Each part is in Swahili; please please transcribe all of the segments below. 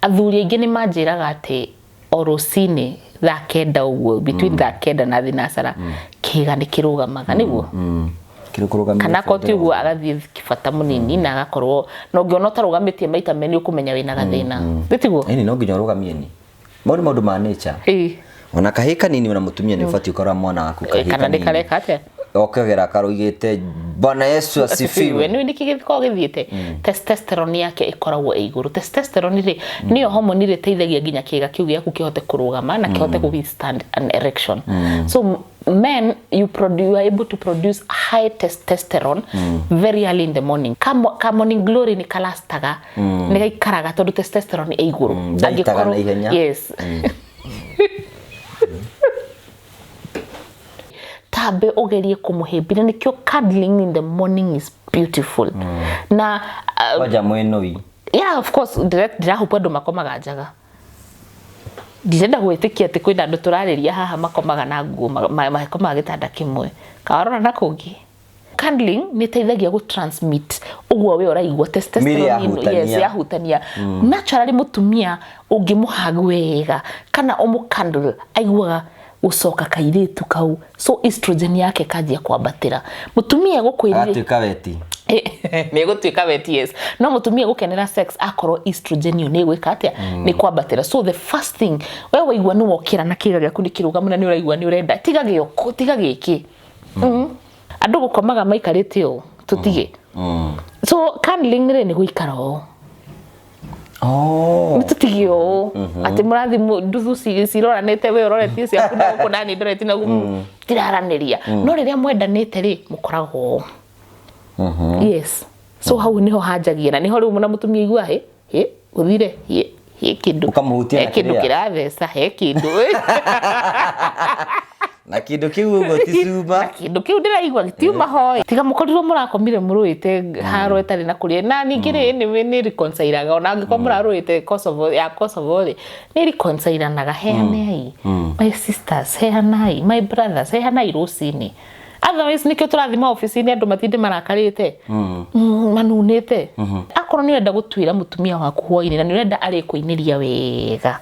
athuri aingĩ nĩ manjĩraga atĩ o rũcinĩ thaa kenda ũguo between thaa kenda na thinacara kĩga nĩ kĩrũgamaga nĩguo kana koti ũguo agathiĩ kĩbata mũnini na agakorwo na ũngĩona ũtarũgamĩtie maita menĩ ũkũmenya wĩna gathĩna tiguo ĩni no nginya ũrũgamie ni maũndũ ma nature ona kahĩ kanini ona mũtumia nĩ ũbatiĩ ũkorwo mwana waku kahĩ kana nĩkareka atĩa okegera karoigĩte Bwana Yesu asifiwe nĩ gĩkoragwo gĩthiĩte testosterone yake ĩkoragwo igũrũ testosterone rĩ nĩyo hormone ĩrĩa ĩteithagia nginya kĩga kĩu gĩaku kĩhote kũrũgama na kĩhote withstand an erection so men you are able to produce high testosterone very early in the morning ka morning glory nĩ kalastaga nĩ gaikaraga tondũ testosterone ĩ igũrũ angĩkorwo yes tabe ogerie kumuhebira nikyo cuddling in the morning is beautiful na waja mwenoi yeah of course ndirahupa ndo makomaga njaga ndĩrenda gwĩtĩkia atĩ kwĩna andũ tũrarĩria haha makomaga na nguo makomaga gĩtanda kĩmwe kawarora na kũngĩ cuddling nĩ teithagia transmit ũguo we ũraigua testosterone yes yahutania naturally mutumia ũngĩmũhag wega kana ũmũkandle aiguaga usoka kairitu kau so estrogen yake kajia kwambatira mutumia gukwirire atuika weti ni gutuika weti yes no mutumia gukenera sex akorwo estrogen yo ni gwika atia ni kwambatira so the first thing wewe waigua ni wokira na kiga gyaku ni kirugamuna ni uraigua ni urenda tiga gĩoko tiga gĩki andu gukomaga maikarite o tutige so cuddling re ni guikara o mtutigio ati murathi nduthu ciroranite we uroretie ciaku na guko nani ndoreti na tiraraniria no riria mwendanite ri mukoragwo yes so hau niho hanjagia na niho riu muna mutumia igua uthire kindu ukamuhutia kindu kirathesa kindu na kindu kiu ugo tisuba kindu kiu ndiraigua gitiuma hoi tiga mukorirwo murakomire muruite haro etari na kuria na ningire ni reconcileaga ona angiko muraruite Kosovo ni reconcileanaga heanai my sisters heanai my brothers heanai rusini otherwise nikio turathima office-ini andu matinde marakarite manunite akorwo ni wenda gutwira mutumia waku hoi-ini na ni wenda ari kuiniria wega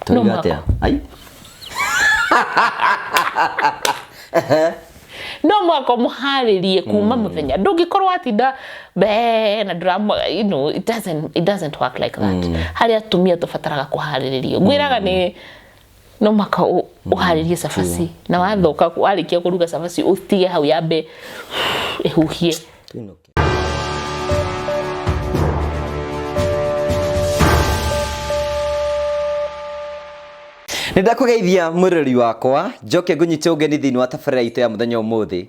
no matia ai no mwako muharirie kuma muthenya ndungikorwo atinda na drama you know it doesn't work like that hari atumia tufataraga kuhariririo gwiraga ni no maka uharirie safasi na wathoka warikia kuruga safasi utige hau yambe ehuhie Nindakugeithia mwirori wakwa njoke ngunyite ugeni thini wa tabarĩra itu ya muthenya umuthi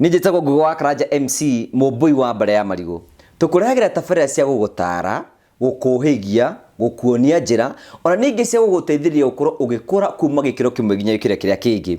ninjitagwo Ngũgĩ Karanja MC mũmbui wa mbere ya marigo tukurehagĩra tabarĩra cia gũgũtara gukuhigia gukuonia njira ona ningi cia guguteithĩrĩria ukorwo ugikura kuma gĩkĩro kĩmwe nginya gĩkĩro kĩrĩa kĩngĩ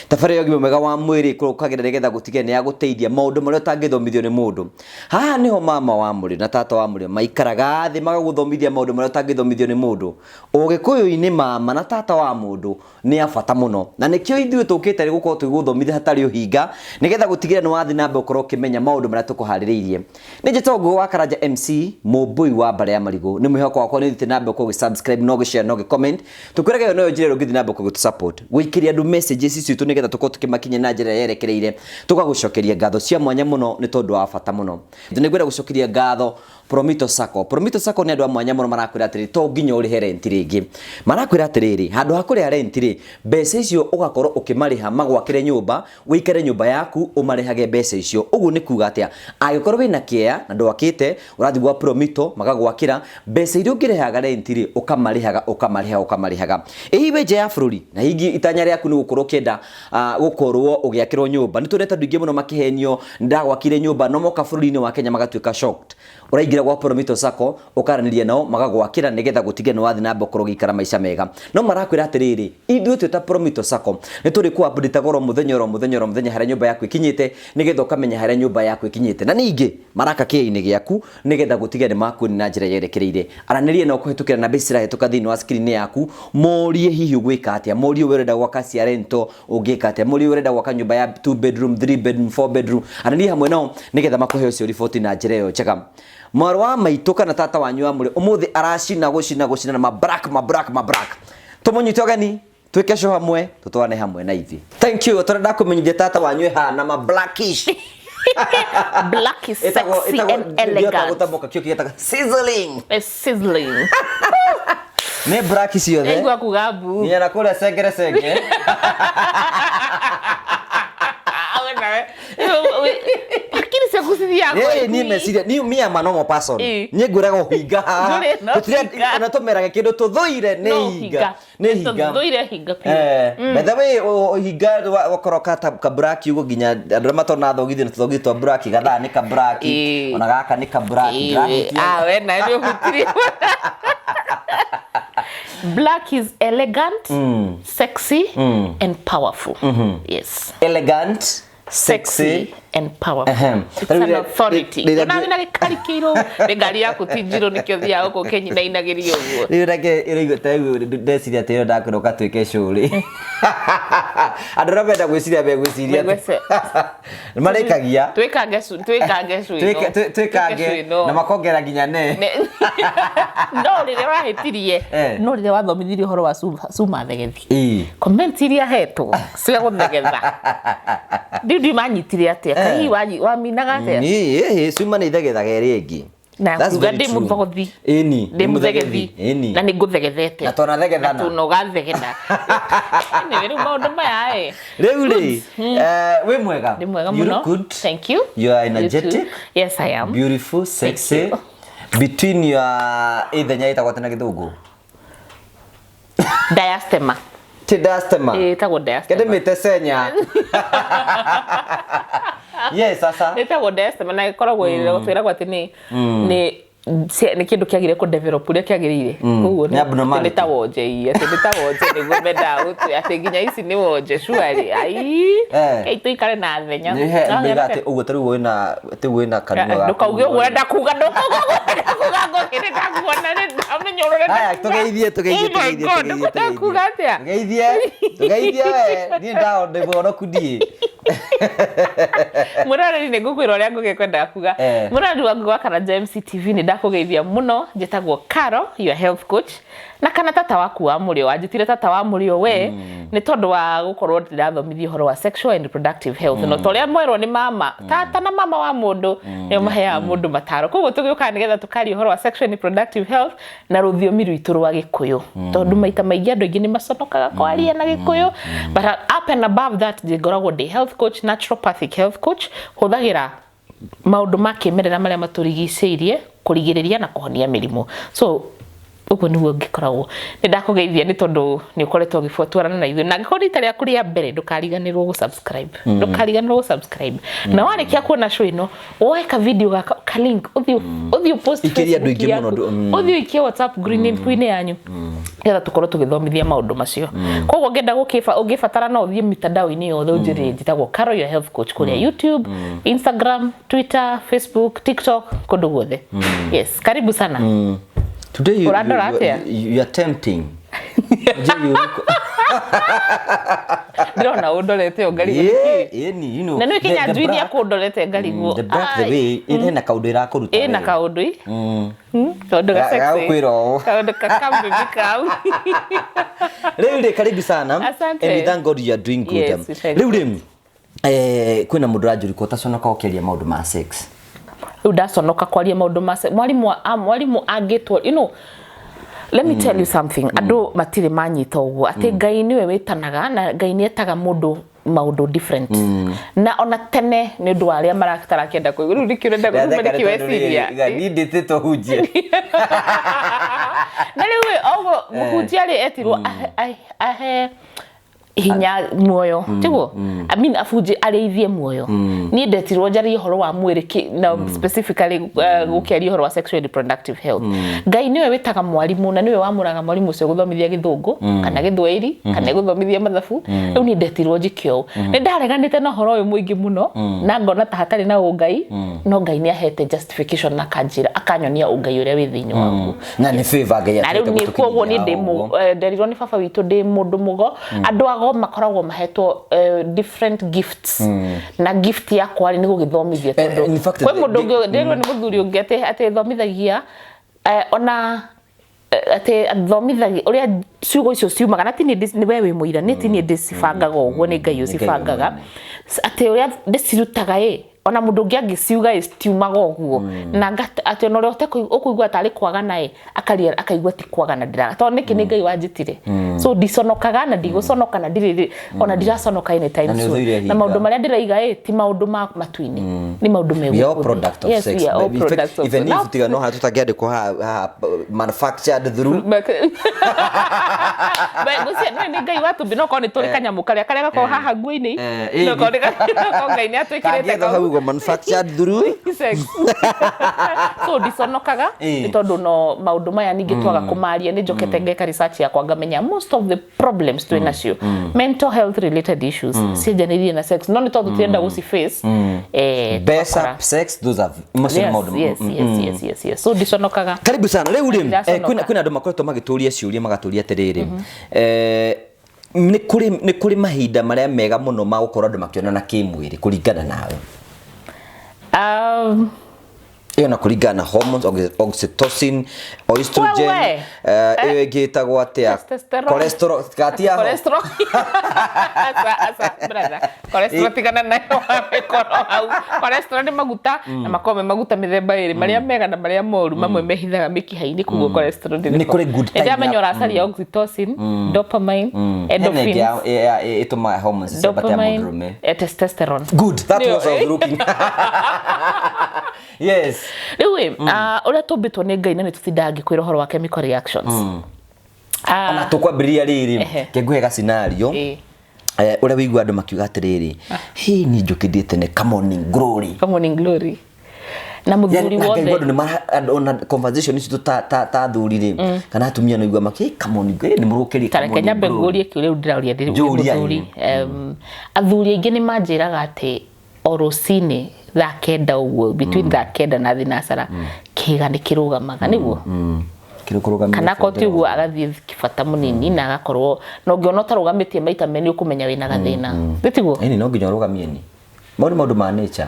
tabarĩra ya mwega wa mwĩrĩ kurukagĩra nigetha gutigĩrĩra ni ya guteithia maũndũ marĩa ũtangĩthomithio nĩ mũndũ haha niho mama wa mũrĩ na tata wa mũrĩ maikaraga thĩ magaguthomithia maũndũ marĩa ũtangĩthomithio nĩ mũndũ ũgĩkũyũ-inĩ mama na tata wa mũndũ ni abata mũno na nĩkĩo ithuĩ tũkĩte gũkorwo tũgĩgũthomithia hatarĩ ũhinga nigetha gutigĩrĩra ni wathi na mbere ũkorwo ũkĩmenya maũndũ marĩa tũkũharĩrĩirie ninjĩtagwo Ngũgĩ Karanja MC mũmbui wa mbere ya marigo ni mwĩhoko wakwa ni na mbere ko subscribe no share no comment tukwiraga yo no njire ngithi na mbere ko support gwikiria andu messages ici tu nigetha tuko tukimakinya na njira yerekereire tugagucokeria ngatho cia mwanya muno ni tondu wa bata muno ndigwira gucokeria ngatho Promito Sacco ni andu a mwanya muno marakwira atiri to nginya uri rent ringi marakwira atiriri handu hakuria rent ri mbeca icio ugakorwo ukimariha magwakire nyumba wikare nyumba yaku umarihage mbeca icio ugu ni kuga atia agikorwo wina kĩa na ndwakite urathi gwa Promito magagwakira mbeca irio ngirehaga rent ri ukamarihaga ihiwe nje ya bururi na hingi itanya riaku ni gukorwo kenda gukorwo ugiakirwo nyumba ni tureta ndingi muno makihenio ndagwakire nyumba no moka bururi-ini wa Kenya magatuika shocked uraigira gwa Promito Sacco ukaraniria nao magagwakira nigetha gutige no wathi na mbokoro gikara maica mega no marakwira atiriri ithuĩ twita Promito Sacco ni turi ku update goro muthenya haria nyumba yaku ikinyite nigetha ukamenya haria nyumba yaku ikinyite na ningi maraka kĩa-inĩ gĩaku nigetha gutige ni makuoni na njira yerekereire araniria no kuhitukira na besira hetuka thini wa screen yaku morie hihi gwika atia morie urenda gwaka cia rento ungika atia morie urenda gwaka nyumba ya 2 bedroom 3 bedroom 4 bedroom araniria hamwe nao nigetha makuhe ucio report na njira yo njega mwarũ wa maitũ kana tata wanyu wa mũrĩ ũmũthĩ aracina gũcina na mabrak tũmũnyite ũgeni twĩke show hamwe tũtwarane hamwe na ithuĩ. Thank you. Tũrenda kũmenyithia tata wanyu hana blackish black is sexy and elegant. Gũtamoka kĩo kĩgetaga sizzling. Sizzling. Nĩ black ciothe. Igua kugabu. Ni ana kũrĩa sengere. Akili cia kucithia yako. Ni meciria ni mia manomo person. Ni ngũraga ũhinga haha. Tũtirĩ na tũmeraga kĩndũ tũthũire nĩ hinga. Nĩ hinga. Tũthũire hinga. By the way hinga wakoroka ka black ugo ginya andũ matona thogithio tũthogithio black gathaa nĩ ka black ona gaka nĩ ka black. We na nĩ ũhutirie. Black is elegant, sexy, and powerful. Yes. Elegant, sexy, and powerful. It's an authority. Na gĩkarikĩirwo ngari yaku ti njirũ nĩkĩo thiaga gũkũ Kenya na inagĩrio ũguo. Rĩu reke ĩrĩgũta ndeciria atĩ ndakũroka twĩke cũrĩ. Andũ arĩa menda gwĩciria begwĩciria marĩkagia. Twĩkange na makongera nginya ne. No rĩrĩa wahĩtirie no rĩrĩa wathomithirie ũhoro wa Suma Thegethi. Comment iria hetwo cia gũthegetha. Ndĩ manyitire atĩa kahi waminaga atĩa. Suma nĩ ithegethaga ĩrĩ ĩngĩ. Na kuga ndĩ mũthogothi. Ndĩ mũthegethi. Na nĩ ngũthegethete. Na tona thegethana. Na tunogathegeda. Nĩ rĩu maũndũ maya rĩu rĩ wĩ mwega. Ndĩ mwega mũno. Thank you. You are energetic. Yes, I am. Beautiful, sexy. Between your ithenya ĩtagwo tena gĩthũngũ. Diastema. Diastema. Ĩtagwo diastema. Kende mĩte senya. Yes, sasa. Ĩtagwo diastema na ĩkoragwo ĩragwo atĩ nĩ kĩndũ kĩagĩrĩire kũ develop ũrĩa kĩagĩrĩire. Koguo nĩ ta wonje nĩguo menda atĩ nginya ici nĩ wonje shwari. Ai tũikare na thenya. Nĩ atĩ ũguo tarĩu wĩna kanua. Ndũkauge ũguo ũrenda kuga ngokĩrĩ ndakuona nĩ ndamenya ũrenda. Haya tũgeithie. Kuga atĩa? Tũgeithie niĩ ndĩbonoku ndiĩ. Mũrarĩri nĩ ngũkwĩra ũrĩa ngũgĩkwendaga kuga. Mũrarĩri wangu wa Karanja MCTV nĩ ndakũgeithia mũno. Njĩtagwo Caro, your health coach. Na kana tata waku wa mũrĩo wanjĩtire tata wa mũrĩo we nĩ tondũ wa gũkorwo ndĩrathomithia ũhoro wa sexual and reproductive health. No tũrĩa mwerwo nĩ mama tata na mama wa mũndũ nĩ maheaga mũndũ mataro. Koguo tũgĩũka nĩgetha tũkaria ũhoro wa sexual and reproductive health na rũthiomi rwitũ rwa Gĩkũyũ. Tondũ maita maingĩ andũ aingĩ nĩ maconokaga kwaria na Gĩkũyũ. But up and above that ngoragwo ndĩ health coach, naturopathic health coach. Hũthagĩra maũndũ ma kĩmerera marĩa matũrigicĩirie kũrigĩrĩria na kũhonia mĩrimũ. So ũguo nĩguo ngĩkoragwo. Nĩ ndakũgeithia nĩ tondũ nĩ ũkoretwo ũgĩbuatana na ithuĩ. Na angĩkorwo rita rĩaku rĩa mbere ndũkariganĩrwo gũ-subscribe. Na warĩkia kuona show ĩno woe ka video gaka ka link ũthiĩ post Facebook yaku. Ũthiĩ ikie WhatsApp group-inĩ yanyu. Nĩgetha tũkorwo tũgĩthomithia maũndũ macio. Koguo ngenda ũngĩbatara no ũthiĩ mitandao-inĩ yothe ũnjĩrĩre njĩtagwo Caro your health coach kũrĩa YouTube, Instagram, Twitter, Facebook, TikTok kũndũ guothe. Yes, karibu sana. Today you are tempting. Ndĩrona ũndorete ngari. You know. Na nĩ Kenya njui ya kũndorete ngari guo. The back the way ĩna kaũndũ ĩrakũruta. Ĩna kaũndũ. Kaũndũ ga sexy. Kaũndũ kakambe bikau. Rĩu karibu sana. Asante. And we thank God you are doing good. Rĩu kwĩna mũndũ ranjũriko taconoka ũkĩaria maũndũ ma sex. Udasonoka kwaria maundu mase mwalimu agitwo let me tell you something. Ando matire manyita uguo ati Ngai niwe witanaga na Ngai ni etaga mundu maundu different na ona tene ni undu wa aria marakitara kenda kwi riu ndikirenda gumeneki weciria ni nditito hunjia na riu ogo muhunjia ri etirwo ahe hinya muoyo tiguo I mean afuje areithie muoyo ni ndetirwo njari horo wa mwiri na specifically gukiaria horo wa sexual and reproductive health. Ngai niwe witaga mwalimu na niwe wamuraga mwalimu ucio guthomithia githungu kana githwairi kana guthomithia mathabu riu ni ndetirwo njikio ni ndareganite na horo uyu muingi muno na ngona ta hatari na ungai no Ngai ni ahete justification na kanjira akanyonia ungai uria wi thiini waku na ni favor Ngai atete gutukinya ni koguo ni ndimo nderirwo ni baba witu ndi mundu mugo andu wao makoragwo mahetwo different gifts na gift yakwa ni gugithomithia tondu kwa mundu ndirwo ni muthuri ungete ate thomithagia ona ate thomithagia uria ciugo icio ciumaga na tini ni we wi muira ni tini ndicibangaga uguo ni Ngai ucibangaga ate uria ndicirutaga ona mundu ungi angiciuga tiumaga uguo na ati ona rote ukuigua tari kwagana akaigua ti kwagana ndira to niki ni Ngai wanjitire so ndiconokaga na ndiguconoka na ndiriri ona ndiraconoka any time soon na maundu maria ndiraiga ti maundu ma matuini ni maundu megu we are product of sex even if tiga no hatu tagiandikwo manufactured through but gucia ni Ngai watu binoko ni turi kanyamu karia gako haha nguini no ko Ngai ni atwikirite go manufactured through sex so ndiconokaga ni tondu no maundu maya ningi twaga kumaria ni njokete ngeka research yakwa ngamenya most of the problems twinacio mental health related issues cianjanirie na sex no ni tondu tienda guci face best sex those are emotional maundu yes so ndiconokaga karibu sana riu ri kwina andu makoretwo magituria ciuria magaturia atiriri ni kuri mahinda maria mega muno ma gukorwo andu makionana kimwiri kuringana nawe iyo na kuringana na hormones oxytocin estrogen gitagwo atia cholesterol katia cholesterol brother cholesterol tigana nayo wamekoro au cholesterol ni maguta na makome maguta mithemba iri maria mega na maria moru mamwe mehithaga mikiha-ini kuguo cholesterol ni kuri good time ndia menyora caria oxytocin dopamine endorphins ituma hormones batia mudrume testosterone good that was I was looking yes riu uria tumbitwo ni Ngai na nitutindangi kwira horo wa chemical reactions ana tukwambiria riri kenguhega scenario uria wigua andu makiuga atiriri hi ni njukithite ne come on glory na muthuri wothe ona conversation ici ta thuri kana atumia no igua maki come on glory ni murukiri kare Kenya bengurie ki riu ndiraria ndi muthuri athuri ingi ni manjiraga ati orosini thaa kenda uguo between thaa kenda na thinacara kiga ni kirugamaga niguo kirukurugamia kana ko ti uguo agathie kibata munini na agakorwo no ngiona tarugamitie maita meni ukumenya wina gathina bitiguo ni no nginya rugamie ni maundu ma nature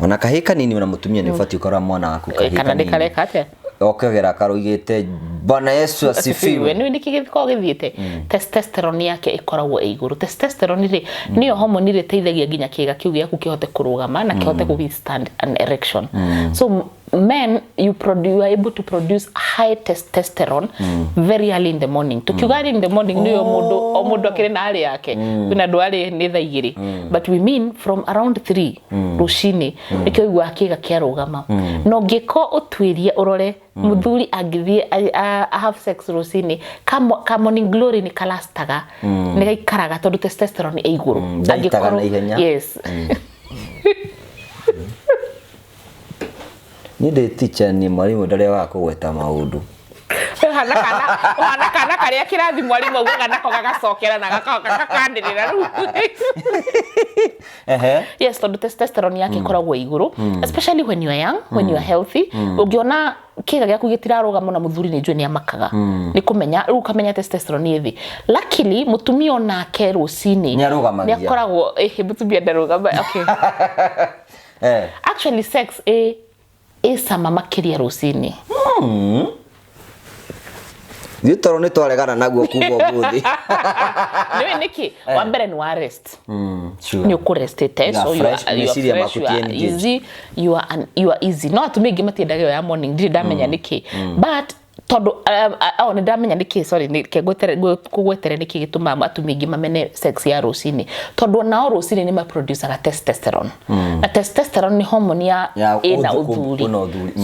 ona kahika nini ona mutumia ni ufati ukora mwana waku kana ndikareka atia okegera karuigite bwana Yesu asifiwe ni nikigithiko githiite testosterone yake ikoragwo iguru testosterone ri niyo hormone ri teithagia nginya kiga kiu giaku kihote kurugama na kihote withstand an erection so men you are able to produce high testosterone very early in the morning tukiuga in the morning niyo mundu akire na hali yake kuna ndwari ni thaa igiri but we mean from around 3 rucini nikigwa kiga kiarugama no ngiko utwirie urore muthuri angithie have sex rucini come morning glory ni kalastaga ni gaikaraga tondu testosterone e iguru angikoro yes ni de teacher ni mwalimu ndare wako gweta maundu hana kana karia kirathi mwalimu uga nako gagacokera na gakakandirira ru yes tondu testosterone yake koragwo iguru especially when you are young when you are healthy ungiona kiga giaku gitirarugama na muthuri ni njwe ni amakaga ni kumenya ru kamenya testosterone ithi luckily mutumia onake rucini ni akoragwo mutumia ndarugama okay actually sex sama makiria rucini Gitoro ni twaregana naguo kugo buthi niwe niki wa mbere ni wa rest ni ukurestete so you are easy you are easy no atumigi matiendaga ya morning ndi ndamenya niki but tondu ni ndamenya niki sorry ni kugwetere niki gituma atumigi mamene sex ya rucini tondu nao rucini ni ma producer testosterone na testosterone ni hormone ya ina uthuri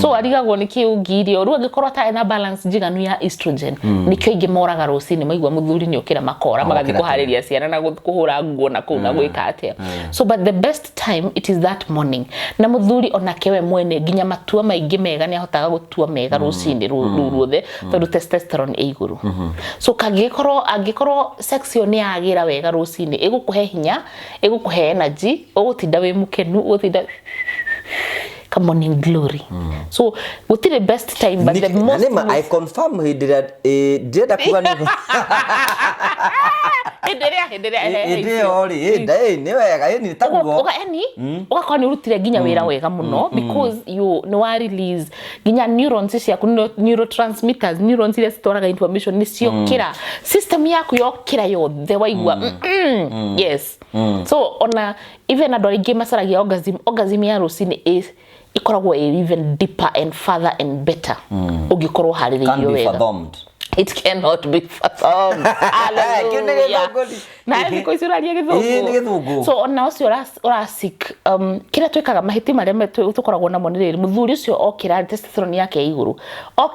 so arigagwo niki ungirio ru angikorwa ta na balance jiganu ya estrogen nikyo ingemoraga rucini maigwa muthuri ni ukira makora magathi kuhariria ciana na kuhura nguo na kuna gwika atia so but the best time it is that morning na muthuri onakewe mwene ginya matua maingi mega ni ahotaga gutua mega rucini ruothe tondu testosterone e iguru so angikorwo sex yo ni agira wega rucini igukuhe hinya igukuhe energy ugutinda wi mukenu ugutinda come morning glory so what the best time but the most I confirm he did that kuga ni Endelea ori ni wega ni taguo ugakorwo ni urutire nginya wira wega muno because you no release nginya neurons ciaku neurotransmitters neurons iria citwaraga information ni ciokira system yaku yokira yothe waigua yes so ona even andũ aingĩ macaragia orgasm ya rũcinĩ is ikoragwo even deeper and further and better ũngĩkorwo harĩrĩirio wega. It cannot be fathomed. Hallelujah. Na ndiko isuraria githungu. So ona ucio urasik kira twekaga mahiti maria tukoragwo namo ni riri muthuri ucio okira testosterone yake iguru.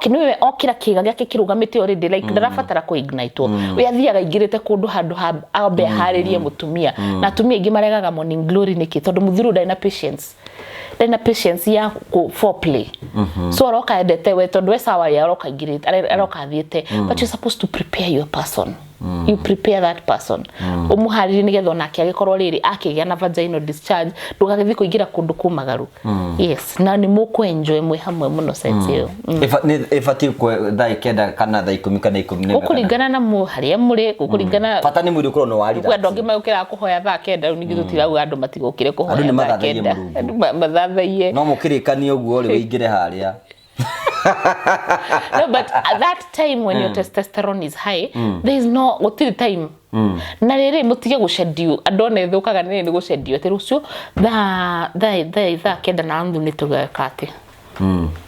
Niwe okira kiga giake kirugamite already like ndarabatara ku ignite. We athiaga ingirite kundu handu ambe haririe mutumia. Na atumia ingi maregaga morning glory niki tondu muthuri ndai na patience. Ndai patience ya ku foreplay. So aroka endete we tondu we sawa ya aroka ingirite aroka athiete but you're supposed to prepare your person. You prepare that person. Umuhariri nigetho nake agikorwo riri akigia na vaginal discharge ndugagithi kuingira kundu kumagaru. Yes, na ni muku enjoy mwe hamwe muno sense yo. Ifati ku dai kenda kana dai 10 kana 10 ukuringana na muharia muri ukuringana pata ni muri ukorwo no wari kwa ndongi mayukira kuhoya tha kenda nigi tutiragu andu matigukire kuhoya tha kenda mathathaie no mukirikani uguo ri wingire haria. No, but at that time when your testosterone is high, there is no time. Na riri mutige gucedio andone thukaga ni gucedio te rucio tha kenda na andu ni tugakate.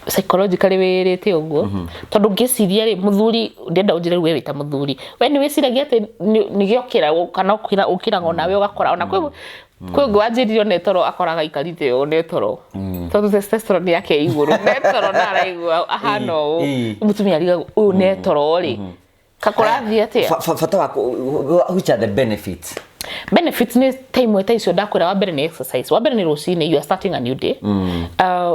Psychologically wirite uguo tondu ngiciria ri muthuri ndenda unjire we wita muthuri we ni wiciragia ati ni giokira kana ukiraga nawe ugakora ona kwe gwanjirio netoro akoraga ikarite o netoro tondu testosterone yake iguru netoro na araigua ahano mutumia ariga uyu netoro ri kakurathi ati fata wako which are the benefits ni time weta icio ndakwira wa mbere ni exercise wa mbere ni rucini you are starting a new day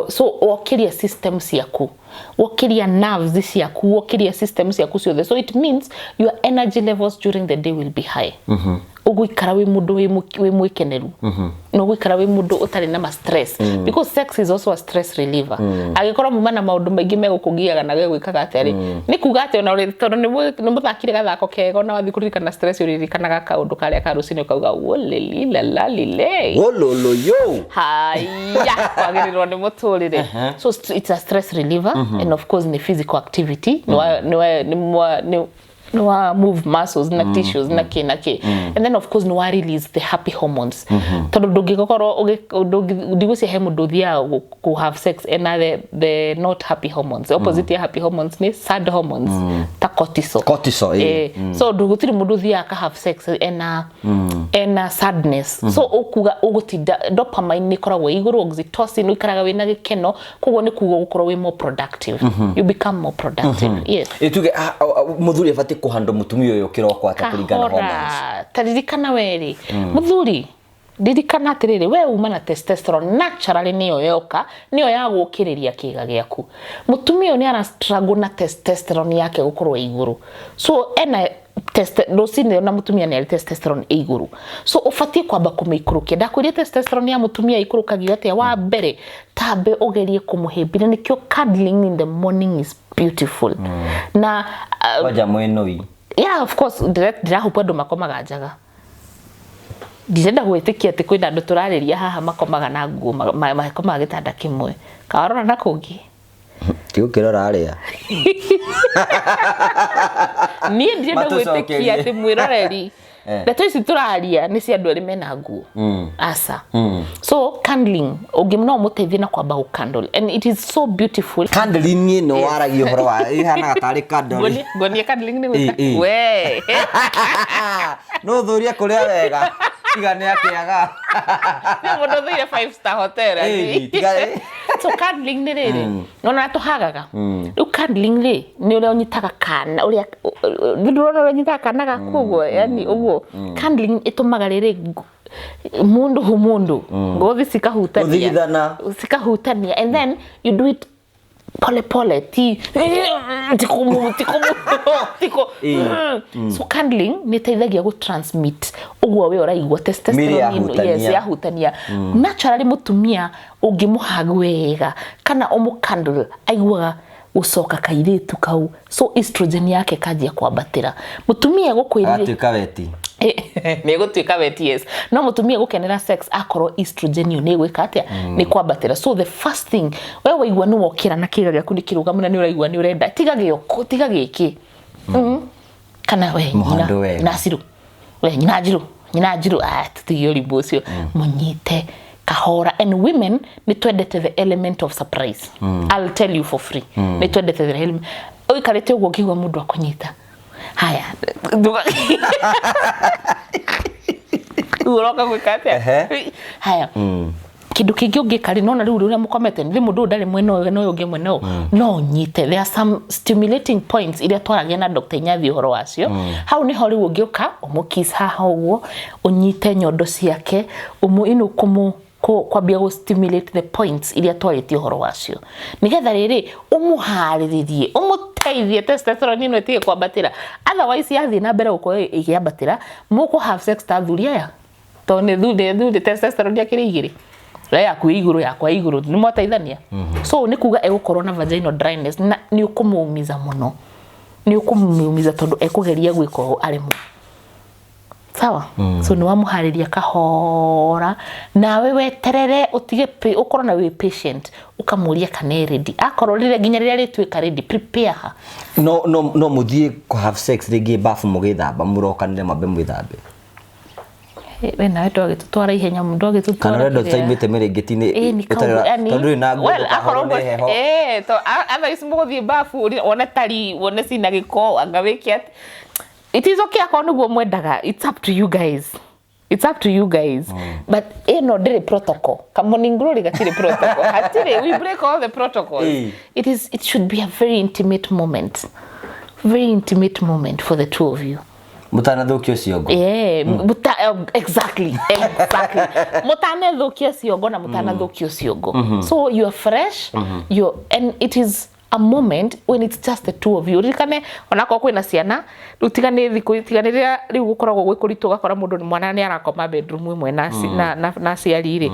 so wokiria system ciaku wokiria nerves ciaku wokiria system ciaku ciothe so it means your energy levels during the day will be high ugwikara wi mundu wi mwikeneru no gwikara wi mundu utari na stress because sex is also a stress reliever agikorwo muma na maundu maingi megukugiaga na gwikaga atari ni kuga ati ona uri tondu ni muthakire gathako kego na wathi kuririkana stress uririkanaga kaundu karia ka rucini ukauga woleli la la lile wololo yo haya kwagirirwo ni muturire so it's a stress reliever and of course ni physical activity no move muscles na tissues na kinake and then of course no release the happy hormones tondu ndungikoro ndigucia he mundu thia ku have sex and the not happy hormones the opposite ya happy hormones ni sad hormones ta cortisol so ndugutiri mundu thia ka have sex and sadness so ukuga ugutinda dopamine ni koragwo iguru oxytocin ikaraga wina gikeno kugo ni kugo gukorwo we more productive you become more productive yes ituge muthuri afati kuhando mutumia uyo kiroko atakuringana hormones taririkana weri muthuri ndirikana atiriri we uma na testosterone naturally niyo yoka niyo yagukiriria kiga giaku mutumia ni ara struggle na testosterone yake gukorwo iguru so ena rucini na mutumia ni testosterone iguru so ufatie kwamba kumeikurukia ndakwire testosterone ya mutumia ikurukagia atia wa mbere tambe ugerie kumuhimbira nikyo cuddling in the morning is beautiful na waja mwenoi yeah of course ndirahupa andu makomaga njaga ndirenda gwitikia ati kwina andu turariria haha makomaga na nguo makomaga gitanda kimwe karora na kungi tiukirora aria ni ndirenda gwitikia ati mwiroreri Dato isi turaria ni cia andu eri mena nguo asa so candling ugimno muteithie na kwamba gu candle and it is so beautiful candling ni no waragio horo wa ihana gatari candle gonia candling ni we no thuria kuria wega igane akiaga ni mundu thuire 5-star hotel so candling ni riri nona tuhagaga riu candling ri ni uria unyitaga kana uria ndurona unyitaga kana gakugo yani uguo candling itumaga riri mundu ngothi sikahutania and then you do it pole so candling ni teithagia gu transmit uguo we uraigwa testosterone yes ya hutania naturally mutumia ungimuhaga wega kana candle aigwa usoka kairitu kau so estrogen yake kajia kwambatira mutumia gukwirire atuka weti Nĩ gũtuĩka wet yes. No mũtumia gũkenera sex akorwo estrogen nĩ gwĩka atĩa nĩ kwambatĩra. So the first thing wewe waigua nĩ wokĩra na kĩga gĩaku nĩ kĩrũgamu na nĩ ũraigua nĩ ũrenda tiga gĩoko tiga gĩkĩ. Kana we Naciru we nyina Njiru tutige ũrimũ ũcio mũnyite kahora. And women nĩ twendete the element of surprise. I'll tell you for free. Nĩ twendete the element. Ũikarĩte ũguo ũkĩigua mũndũ akũnyita. Haya. Uroka gwĩka atĩa? Haya. Kĩndũ kĩngĩ ũngĩka rĩ nona rĩu rĩrĩa mũkomete nĩ mũndũ ndarĩ mwena ũyũ na ũyũ ũngĩ mwena ũyũ no nyite. There are some stimulating points iria twaragia na Dr. Nyathi ũhoro wacio. Hau nĩho rĩu ũngĩũka ũmũkiss haha ũguo ũnyite nyondo ciake kwambia stimulate the points iria twarĩtie ũhoro wacio. Nĩgetha rĩrĩ ũmũharĩrĩrie ũmũteithie testosterone ĩno ĩtige kwambatĩra. Otherwise yathiĩ na mbere gũkorwo ĩkĩambatĩra mũkũ have sex ta athuri aya. Tondũ nĩ thuri testosterone yakĩrĩ igĩrĩ. Yaku yakwa igũrũ nĩ mwateithania. So nĩ kuga egũkorwo na vaginal dryness na nĩ ũkũmũumiza mũno. Nĩ ũkũmũumiza tondũ ekũgeria gwĩka ũũ aremwo. Sawa? So nĩ wamũharĩria kahora nawe weterere ũtige ũkorwo na wĩ patient ũkamũria kana ready. Akorwo rĩrĩa nginya rĩrĩa rĩtuĩka ready prepare her. No mũthiĩ ku have sex rĩngĩ bafu mũgĩthamba mũrokanire mambe mwĩthambe. We nawe ndwagĩtũtwara ihenya mũndũ agĩtũtwara. Kana rendo taimĩte mĩrĩngĩti-inĩ tondũ na ngũndũ kahoro nĩ heho. To otherwise mũgũthiĩ bafu one tari one cina gĩko anga wĩke. It is okay akorwo nĩguo mwendaga. It's up to you guys. It's up to you guys. But no ndĩrĩ protocol. Morning glory gatirĩ protocol. Hatirĩ, we break all the protocols. It should be a very intimate moment. Very intimate moment for the two of you. Mũtanathũkia ciongo. Exactly. Mũtanathũkia ciongo na mũtanathũkia ciongo. So you are fresh, and it is a moment when it's just the two of you. Rikane onako kwĩna ciana rutigane thikũ tiganĩrĩa rĩu gũkoragwo gwĩkũritũ gakora mũndũ nĩ mwana nĩ arakoma bedroom imwe na ciari rĩ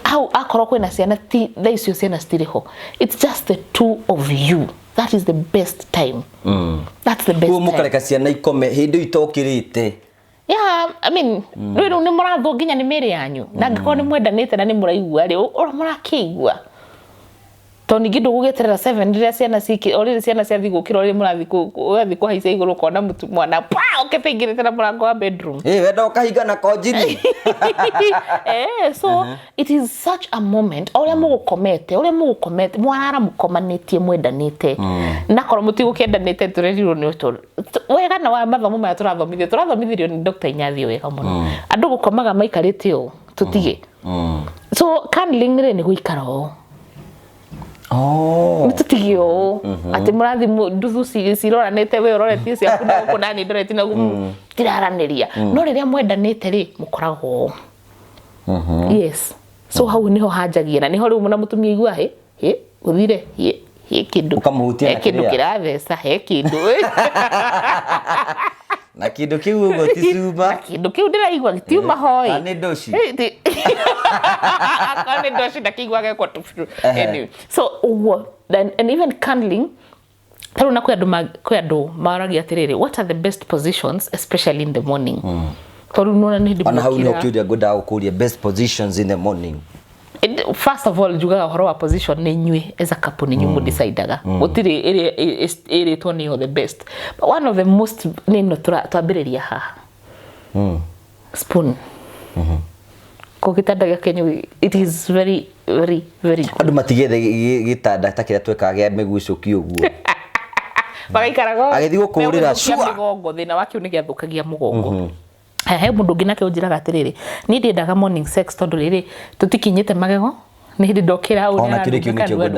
au akorwo kwĩna ciana thaa icio ciana citirĩho. It's just the two of you. That is the best time. That's the best time. Mũkareka ciana ikome hĩndĩ itokĩrĩte. Yeah, I mean, rĩu nĩ mũrathwo nginya nĩ mĩrĩ yanyu. Na ngĩkorwo nĩ mwendanĩte na nĩ mũraigua rĩ mũrakĩigua. Toni ningĩ ndũgũgeterera 7 rĩrĩa ciana rĩrĩa ciana ciathiĩ gũkĩra rĩrĩa mũrathiĩ kũhaica igũrũ kona mwana ũkĩpĩngĩrĩte na mũrango wa bedroom. Wenda ũkahinga na konjiri. So it is such a moment ũrĩa mũgũkomete mwarara mũkomanĩtie mwendanĩte na korwo mũtigũkĩendanĩte tũrerirwo nĩ ũtũ wega na wa mathomo maya tũrathomithirio nĩ Dr. Nyathi wega mũno. Andũ gũkomaga maikarĩte ũũ tũtige. So cuddling nĩ gũikara ũũ. Mtutigio ati murathi nduthu ciroranite we uroretie ciaku na gukuna ni ndoreti na tiraranĩria no rĩrĩa mwendanĩte rĩ mũkoragwo. Yes, so hau niho hanjagia na niho rĩu mũna mũtumia igua uthire kĩndũ ukamuhutia na kĩndũ kĩratheca kĩndũ na kĩndũ kĩu ũguo ti cuma kĩndũ kĩu ndĩraigua gĩtiuma hoi nĩ ndoci nĩ ndoci ndakĩigua gĩkwo anyway so and even cuddling tarũ na kwĩ andũ maragia atĩrĩrĩ what are the best positions especially in the morning tarũ nona nĩ ndĩmũkĩra ona hau nĩ ũkĩũria ngwenda gũkũria best positions in the morning. First of all njugaga horo wa position nĩ inyuĩ as a couple nĩ inyuĩ mũdecidaga gũtirĩ ĩrĩtwo nĩyo the best but one of the most nĩno twambĩrĩria haha spoon ko gĩtanda gĩa Kenya it is very very very good. Andũ matigethe gĩtanda ta kĩrĩa twekaga gĩa mĩgucũki ũguo bagaikaraga agĩthiĩ gũkũrĩra shua mũgongo thĩna wakĩo nĩ gĩathũkagia mũgongo. He mũndũ ũngĩ nake ũnjĩraga atĩrĩrĩ niĩ ndĩendaga morning sex tondũ rĩrĩ tũtikinyĩte magego nĩ hĩndĩ ndokĩra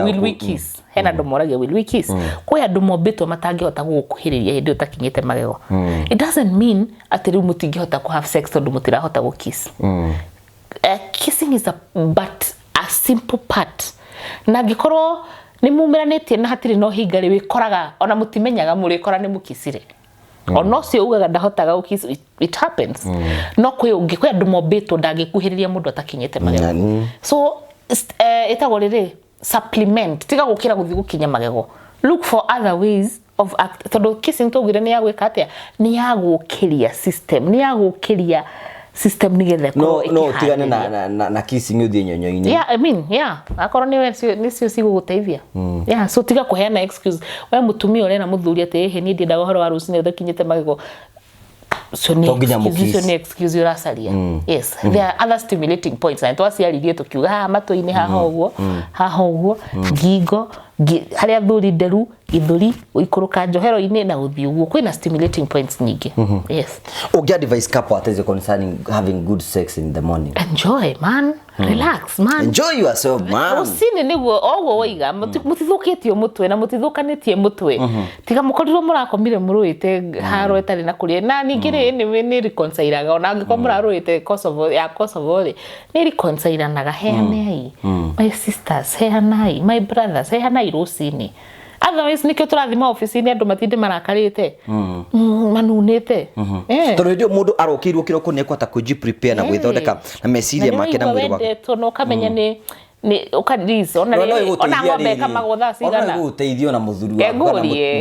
will we kiss hena andũ moragia will we kiss kwĩ andũ mombĩtwo matangĩhota gũkuhĩrĩria hĩndĩ ũtakinyĩte magego. It doesn't mean atĩ rĩu mũtingĩhota ku have sex tondũ mũtirahota gũ kiss. Kissing is but a simple part na ngĩkorwo nĩ mumiranĩtie na hatirĩ no hinga rĩ wĩkoraga ona mũtimenyaga mũrĩkora nĩ mũkicire ona ũcio ugaga ndahotaga gũkiss it happens. No kwĩ andũ mombĩtwo ndangĩkuhĩrĩria mũndũ atakinyĩte magego. So etagwo rĩrĩ supplement tiga gũkĩra gũthiĩ gũkinya magego look for other ways of tondu kissing tugire ni ya gwika atia ni ya gukiria system ni gethe no tigane na kissing uthie nyonyo-ini. Yeah, I mean, akoro ni cio ciguguteithia. Yeah, so tiga kuheana excuse we mutumia uri na muthuri ati he ni ndienda horo wa rucini uthikinyite magego. So ni excuse uracaria. Yes, there are other stimulating points na twaciaririe tukiuga matu-ini haha uguo ngingo haria thuri nderu ithuri uikuruka njohero-ini na uthi uguo kwina stimulating points nyingi. Yes. Ugia advice couple what is concerning having good sex in the morning? Enjoy, man. Relax, man. Enjoy yourself, man. Usini niguo ogwo waiga mutithukitio mutwe na mutithukanitie mutwe. Tiga mukorirwo murakomire muruite haro etari na kuria na ningire ni reconcile ona angiko muraruite Kosovo ni reconcile naga heanai. My sisters heanai, my brothers heanai rucini. Otherwise nikio turathima office-ini andu matinde marakarite manunite tondu ndio mundu arokirwo kiroko ni ekwata kuji prepare na gwithondeka na meciria make na mwiri wake tono kamenya ni ukadizo ona ngombe kama gotha cigana ona guteithio na muthuri wa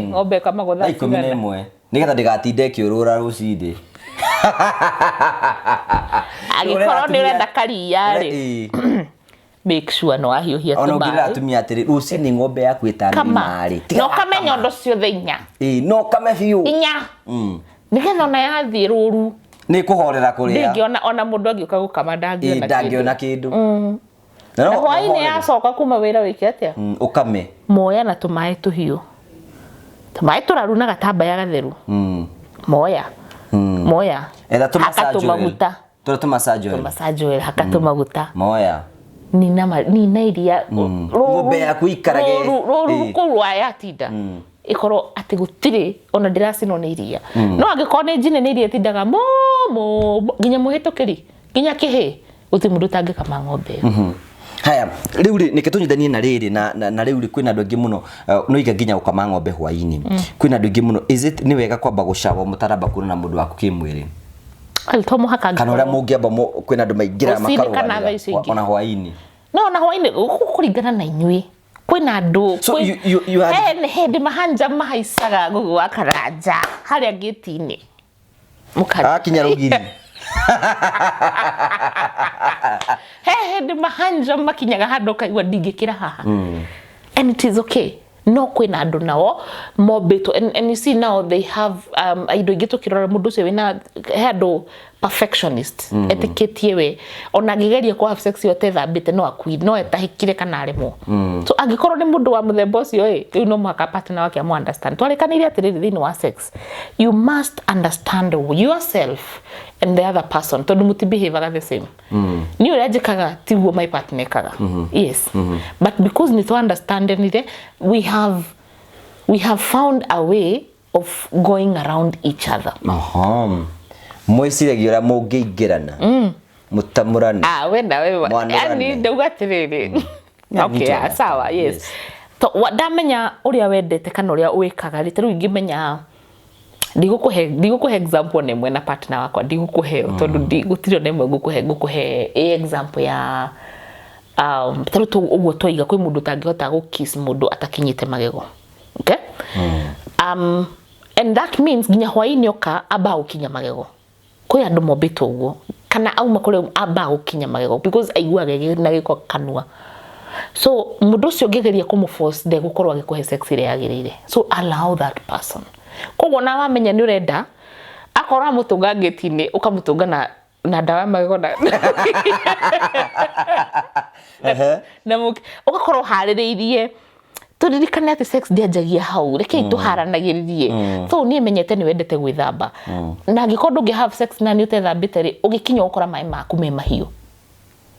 ngombe kama gotha cigana 11 nigetha ndigatinde kiurura rucindi agikorwo ni urenda karia ri make sure no ahiuhia tu. Ona ngira atumia atiri rucini ngombe yaku itani mari no kamenya ndo ciothe inya no kame fiu inya nigetha ona yathie ruru ni kuhorera kuria ndingi ona mundu agiuka gukama ndangiona kindu na hwaini yacoka kuma wira wiki atia ukame moya na tumae tuhiu tumae turaru na gatambaya gatheru moya etha tumaguta tumasajo hakatumaguta moya nina iria ngombe yaku ikarage kurwa yatinda ikoro ati gutiri ona ndiracino ni iria no angikoro ni njine ni iria tindaga nginya muhitukiri nginya kihi uti mundu tangikama ngombe. Haya riu nikitunyithanie na riri na riu kwina andu angi muno no iga nginya ukama ngombe hwaini kwina andu angi muno is it ni wega kwamba gucawa mutaramba kuna na mundu waku kimwiri alitomo haka kana ura mungiamba kwina andu maingira makarwa ona hwaini no na hwaini kuringana na inyui kwina andu so you had hendi mahanja mahaicaga gugu wa karanja haria gitini mukari kinya rugiri hendi mahanja makinyaga handu kaigwa ndingikira haha and it is okay no kwina andu nao mobeto and you see now they have aido gito kirora mundu ucio wina handu perfectionist etiquette we ona ngigeria kwa have sex yote thambite no akui no etahikire kana arimo so angikorwo ni mundu wa muthemba ucio no mwaka partner wake amu understand twarikanire atiriri thini wa sex you must understand yourself and the other person tondu muti behave the same ni uri ajikaga tiguo my partner kaga yes but because ni to understand nire we have found a way of going around each other. Mwiciragia ura mungiingirana mutamurani wenda wewe yani ndaugatiriri okay sawa yes to wadamenya uria wendete kana uria wikaga rite riu ngimenya ndigukuhe example nemwe na partner wakwa ndigukuhe tondu ndigutirio nemwe ngukuhe example ya taruto uguo toiga kwi mundu tangihota gukiss mundu atakinyite magego okay and that means nginya hwaini oka aba ukinya magego kwi andu mobito uguo kana auma kule aba ukinya magego because aiguaga na giko kanua so mundu ucio ngigeria kumuforce de gukorwa gikuhe sex ile yagirire so allow that person koguo na wamenya ni urenda akora mutunga ngitini ukamutunga na dawa magego na ugakorwo haririirie turirikane ati sex ndianjagia hau reke tuharanagiririe so ni menyete ni wendete gwithamba na ngikorwo ngi have sex na ni utethambite ri ugikinya ukora mai maku me mahiu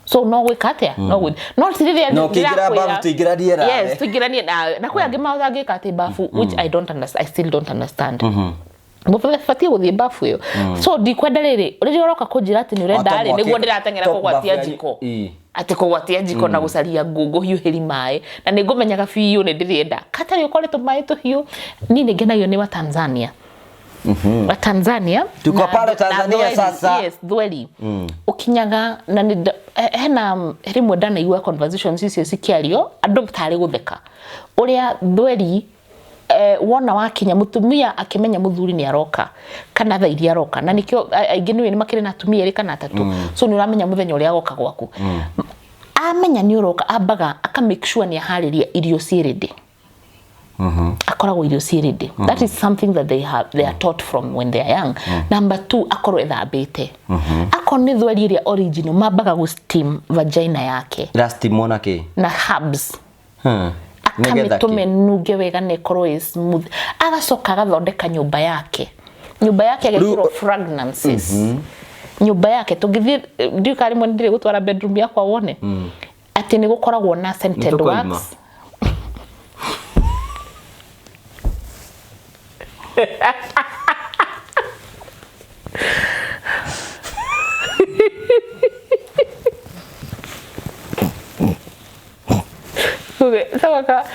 so no gwikatia no siriria no kigira bafu tuigira riera yes tuigiranie na kwa angi mautha ngika ati bafu which I still don't understand mufatie guthie bafu yo so ndikwenda riri uri uroka kunjira ati ni urenda ri niguo ndiratengera kugwatia jiko ati kugwatia jiko na gucaria ngungu hiuhiri mai na nigumenyaga fiu ni ndirenda katari ukoretwo mai tuhiu ni ngenagio ni wa Tanzania wa Tanzania tuko pale Tanzania sasa yes thweli ukinyaga na hena rimwe ndana igua conversations icio cikiario andu tari gutheka uria thweli wona wakinya mutumia akimenya muthuri ni aroka kana tha iria aroka na nikio aingi ni makire na atumia eri kana atatu so ni uramenya muthenya uria agoka gwaku amenya ni uroka ambaga aka make sure ni ahariria irio ciready akoragwo irio ciready that is something that they are taught from when they are young. Number 2 akorwo ethambite akoni thweri iria original mambaga gu steam vagina yake la steam ona ke na herbs akamitume nuge wega ne korwo is smooth agacoka agathondeka nyumba yake agekiro fragrances nyumba yake tugithie ndikari mwe ndire gutwara bedroom yakwa wone ati ni gukoragwo na scented wax okay sawaka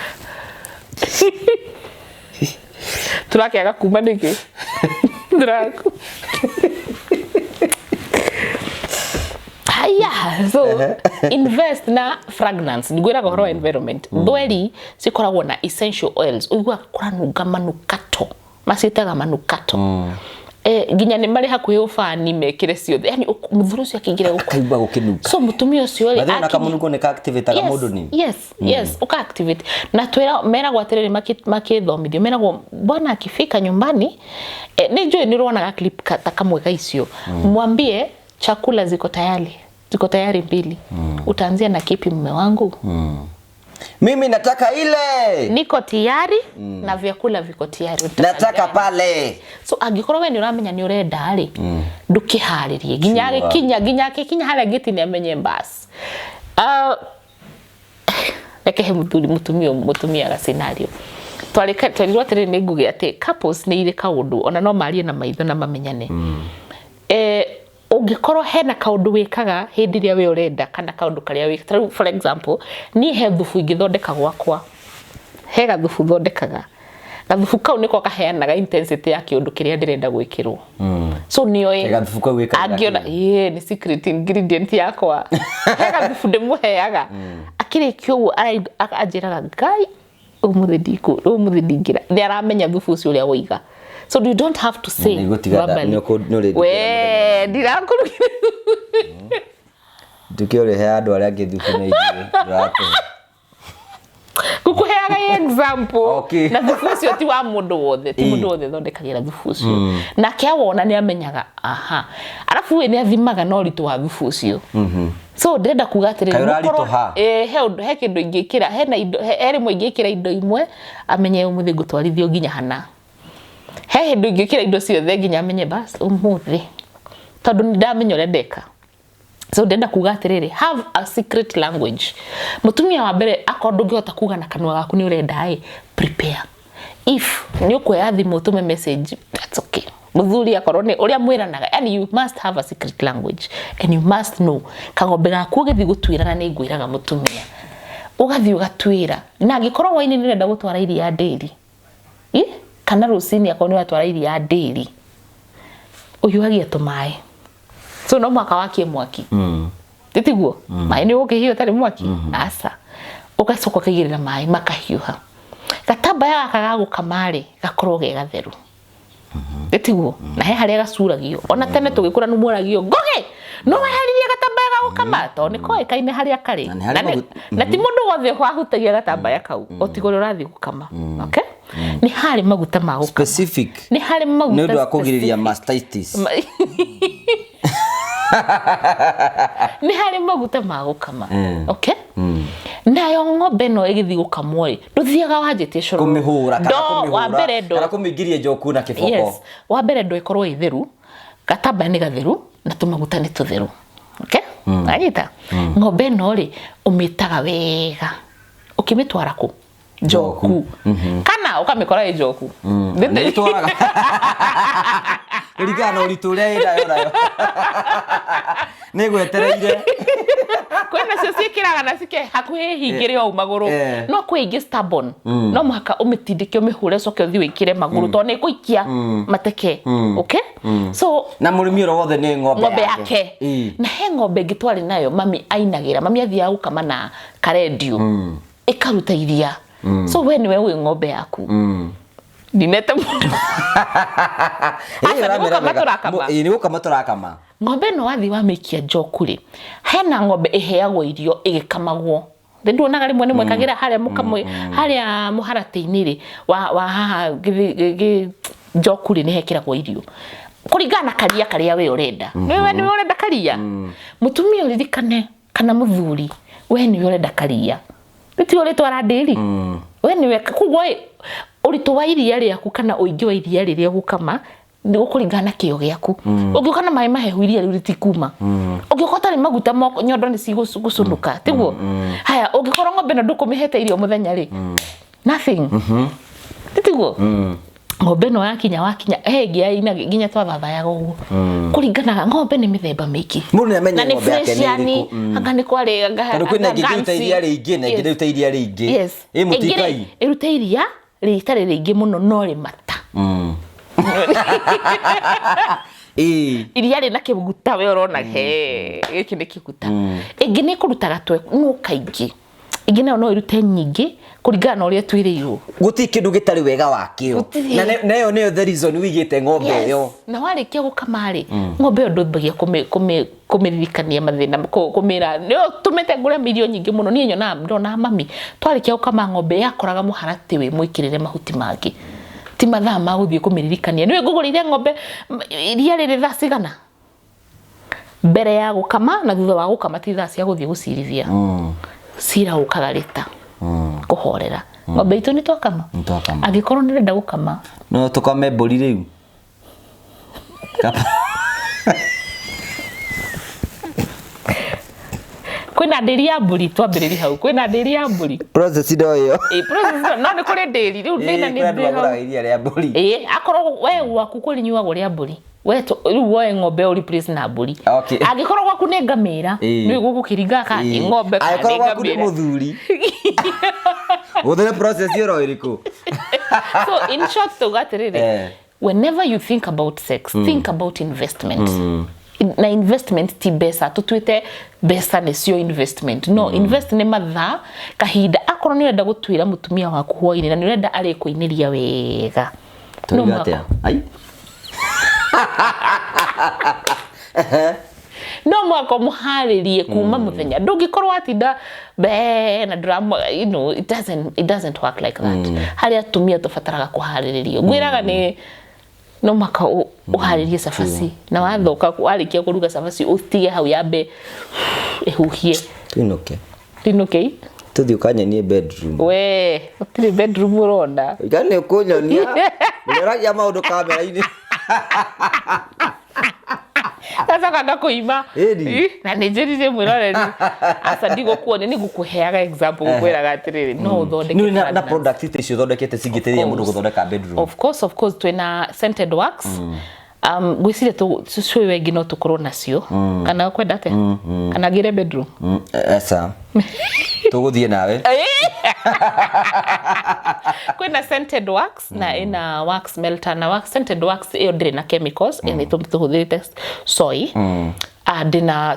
turake kuma niki draku haya so invest na fragrance ngwira goro environment thweri cikoragwo na essential oils uigwa kuranunga manukato masitaga manukato ginya ni mari hakuhe ufani mekire ciothe yani muthuru ucio akingire ukaigwa gukinuka so mutumia ucio ri bathana kamunuko ne ka activate ga mundu ni yes uka activate na twira mera gwatiriri makithomithio mera bwana akifika nyumbani ni njoo ni ruona clip kamwe ka icio mwambie chakula ziko tayari mbili utaanzia na kipi mume wangu mimi nataka ile niko tayari na vyakula viko tayari nataka pale so agikorwo we ni uramenya ni urenda ari ndukiharirie ginya kinya haria giti ni amenye bas Reke he mutumia ga scenario twarirwo tere ni nguge ati couples ni ire kaundu ona no marie na maitho na mamenyane ungikorwo hena kaundu wikaga hindi ria we urenda kana kaundu karia wika for example ni he thufu ingithondeka gwakwa he gathufu thondekaga gathufu kau niko kaheanaga intensity ya kiundu kiria ndirenda gwikirwo so niyo gathufu kau wikaga angiona ni secret ingredient yakwa he gathufu ndimuheaga akiri kiugo ajiraga ngai umuthi ndingira ni aramenya thufu ucio uria woiga. So you don't have to say we ndirakurugire dukiore he andu aria ngithufu na ithu kukuheaga example na thufu ucio ti wa mundu wothe ti mundu wothe thondekagira thufu ucio na kia wona ni amenyaga arafu we ni athimaga no ritu wa thufu ucio so ndirenda kuga atiriri he kindu ingikira hena indo rimwe ingikira indo imwe amenye umuthi gutwarithio ginya hana he hindu ingikira indo ciothe ginya amenye bas umuthi tondu ndamenya urendeka so ndenda kuga atiriri have a secret language mutumia wa mbere akondu ngihota kuga na kanwa gaku ni urenda prepare if ni ukwoya thimu tume message that's okay muthuri akorwo ni uria mwiranaga yani you must have a secret language and you must know kagombe gaku ugithi gutwirana ni ngwiraga mutumia ugathi ugatwira na gikorwo waini ni renda gutwara iria dairy kana rusini akoni watwara iria dairy uyuagia tumai so no mwaka wakie mwaki titiguo mai ni ukihio tari mwaki asa ugacoka kigirira mai makahiuha gatamba ya kagagu kamari gakorwo ge gatheru titiguo na he haria gacuragio ona tene tugikura numuragio ngoge no weharirie gatamba ya gagu kamato ni koe kaine haria kari na ti mundu wothe wahutagia gatamba ya kau otigore urathi gukama okay ni hari maguta ma gukama specific ni hari maguta ndio akugiriria mastitis ni hari maguta ma gukama okay nayo ng'ombe no igithi gukamwo nduthiaga wanjite coro kumihura kana kumingirie njoku na kiboko yes wa mbere ndo ikorwo itheru gatamba ni gatheru na tumaguta ni tutheru okay anyita ng'ombe no ri umitaga wega ukimitwara ku njoku kana ukamikora njoku nditwaraga rigana uriture ira yo negwetereire kwena cio cikiraga na cike hakuhi hingire o maguru no kwingi stubborn no muhaka umitindike umihure coke uthi wikire maguru to ni kuikia mateke okay so na murimi ro wothe ni ng'ombe yake na he ng'ombe ngitwari nayo mami ainagira mami athia gukama na karedio ikaruta iria so we niwe wi ng'ombe yaku Ndinete mundu. Asa nuka turakama. Ni gukama turakama. Ng'ombe no wathi wa mekia njoku ri. Hena ng'ombe iheagwo irio igikamagwo. Nduonaga rimwe ni mwekagira haria mukamwe haria muharati-ini ri wa haha njoku ri ni hekiragwo irio. Kuringana karia karia we urenda. Niwe ni urenda karia. Mutumia uririkane kana muthuri. We ni urenda karia. Biti uri twara ndiri. We ni we kugwa uritu wa iria riaku kana uingi wa iria riria gukama ni gukuringana kio giaku. Ugiuka na mai mahehu iria ritikuma. Ugiuka tari maguta moko nyondo ni cigucunuka. Tiguo. Haya ugikorwo ng'ombe na ndukumihete irio muthenya ri. Nothing. Tiguo. Ng'ombe no wakinya hengia ina ginya twathathayaga uguo. Kuringana ng'ombe ni mithemba mingi. Mundu ni amenya ng'ombe yake ni iriku. Anga ni kwari anga. Tondu kwina ngiruta iria ringi na ngiruta iria ringi. Mutikai. Iruta iria ritari ringi muno no ri mata. Iria rina kiguta we urona giki ni kiguta. Ingi ni kurutaga twe no kaingi. Ingi no irute nyingi kuringana na uria twirirwo. Guti kindu gitari wega wakio. Na nayo niyo the reason wigite ng'ombe yo. Na warikia gukama ri ng'ombe yo ndumbagia kumiririkania mathina kumira ni tumete ngure milioni nyingi muno ni nyona ndona mami twarikia gukama ng'ombe yakoraga muharati we mwikirire mahuti mangi. Ti mathaa ma guthie kumiririkania niwe ngugurire ng'ombe iria riri thaa cigana mbere ya gukama na thutha wa gukama ti thaa cia guthie gucirithia cira ukagarita kuhorera ng'ombe itu ni twakama agikorwo ni renda gukama no tukame mburi riu kwina ndiri ya mburi twambiriri hau kwina ndiri ya mburi process ndo yo process no ni kuri ndiri riu ndina ni ndiri iria ria mburi akorwo we waku kuri nyuagwo ria mburi we riu woe ng'ombe uri replace na mburi agikorwo gwaku ni ngamira ni gugukiringa ka ng'ombe ka agikorwo gwaku ni muthuri uthere process yo iriku. So in short tugatiriri whenever you think about sex think about investment. Na investment ti besa tutwite besa ni sio investment no invest ni mathaa kahinda akorwo ni urenda gutwira mutumia waku hwaini na ni urenda ari kuiniria wega no mate ai no mwako muharirie kuma muthenya ndungikorwo atinda na drama it doesn't work like that. Hari atumia tufataraga kuhariririo gwiraga ni no maka uharirie safaci na wathoka warikia kuruga safaci utige hau yambe ehuhie tinuke tuthi ukanyenie bedroom we utire bedroom uronda gane kunyonia ndiragia maundu kamera-ini sasa kana kuima na nijirije mwiroreri asa ndigo kuone ni gukuheaga example gukwiraga atiriri no uthondeke na product icio thondekete cingiteria mundu guthondeka bedroom. Of course twina scented wax gwicire tu wengi no tukorwo nacio kana kwenda ate kana gire bedroom esa tuguthie nawe kwina scented wax na ina wax melter na wax scented wax iyo ndire na chemicals ene tuhuthirite soy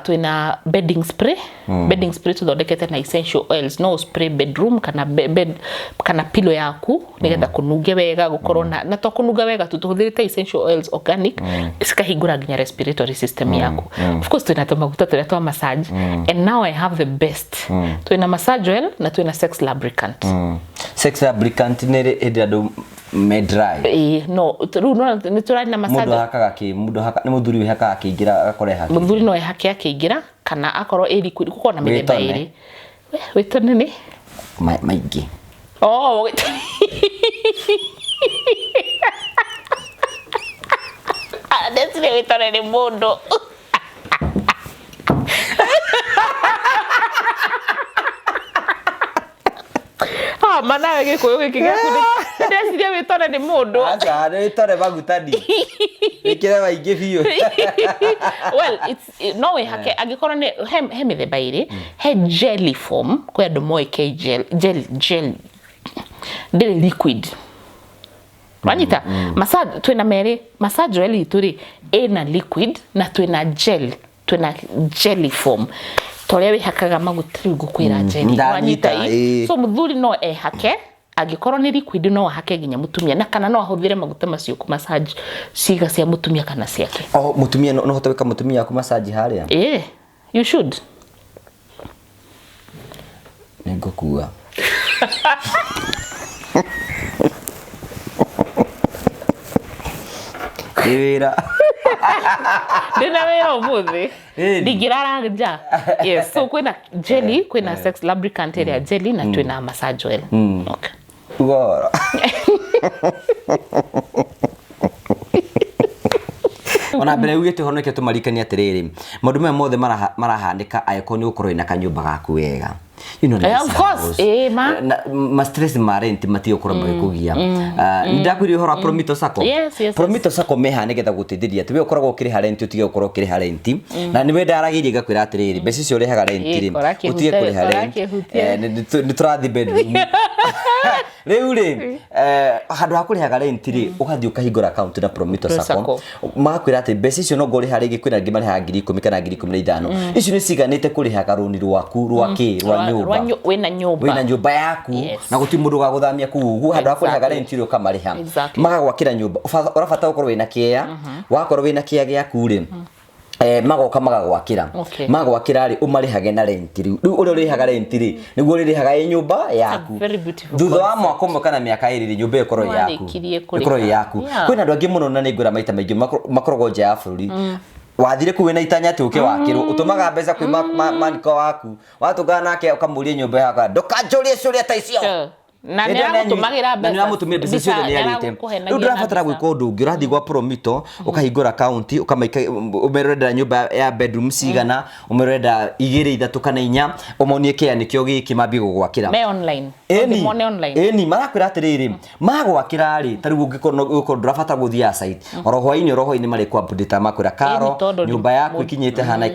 twina bedding spray tuthondekete na essential oils no spray bedroom kana kana pillow yaku nigetha kununge wega gukorwo na to kununga wega tuhuthirite essential oils organic cikahingura nginya respiratory system yaku. Of course twina tumaguta turia twa massage and now I have the best twina massage oil na twina sex lubricant. Sex lubricant ni andu me dry no ni turari na massage mundu hakaga ki mundu haka ni muthuri hakaga kiingira agakore haki muthuri no ehake akiingira kana akorwo liquid kuko na mithemba iri wetone ni maingi desire wetone ni mundu mana wege koyo gikigaku ndesiria wetone ni mundu acha wetone magutani ikire baingi biu well it's no way hake agikorwo ni he mithemba iri he jelly form kwa andu moike gel ndire liquid wanyita massage twina meri massage oil ituri ina liquid na twina jelly form toria we hakaga maguta gukwira jelly wanyita so muthuri no ehake Angikorwo ni liquid no wahake ginya mutumia na kana no ahuthire maguta macio ku massage ciga cia mutumia kana ciake. Mutumia no hote weka mutumia ku massage haria? You should. Ningukua. Wira. Ndina wira umuthi. Ndigirara nja. Yes, so kwina jelly, kwina sex lubricant area jelly na twina massage oil. Okay. Ugora. Ona mbere ugite honeke tumarikania atiriri maundu me mothe marahandika ayeko ni ukorwo ina kanyumba gaku wega. You know, of course, ma stress ma rent mati ukora magikugia. Ndakwiri hora promito sako. Yes. Promito sako meha nigetha gutithiria tiwe ukoragwo kiri ha rent utige ukorwo kiri ha rent. Na niwe ndaragirie gakwira atiriri mbeca cio rehaga rent ri utige kuri ha rent. Ni turathi bedroom. Riu ri handu ha kurihaga rent ri ugathi ukahingura account na promito sako. Makwira ati mbeca cio no ngori hari gikwira ngima ha 10,000 kana 15,000. Icio ni ciganite kurihaga runi rwaku rwaki wina nyumba yaku na guti mundu gaguthamia kugu handu hakurihaga rent ri ukamariha magagwakira nyumba urabata ukorwo wina kia wakorwo wina kia giaku ri magoka magagwakira ri umarihage na rent ri uri urihaga rent ri niguo ririhaga nyumba yaku thutha wa mwaka umwe kana miaka iri nyumba ikorwo yaku kwina andu angi muno na ningwira maita maingi makoragwo nja ya bururi wathire kuwe na itanya ati uke wakirwo utumaga mbeca kwi maniko waku watugana nake ukamuria nyumba yaka ndukanjurie curia ta icio na niramutumagira mbeca niramutumia mbeca ciothe ni arite riu ndirabatara gwika undu ungi urathi gwa promito ukahingura account ukamaika umerenda nyumba ya bedroom cigana umerenda 2 3 kana 4 umonie kia nikio giki mabi gugwakira me online eni marakwira atiriri magwakira ri tari ungiko ndurabatara guthia site oroho-ini mari kwa budeta makwira karo nyumba yaku ikinyite hana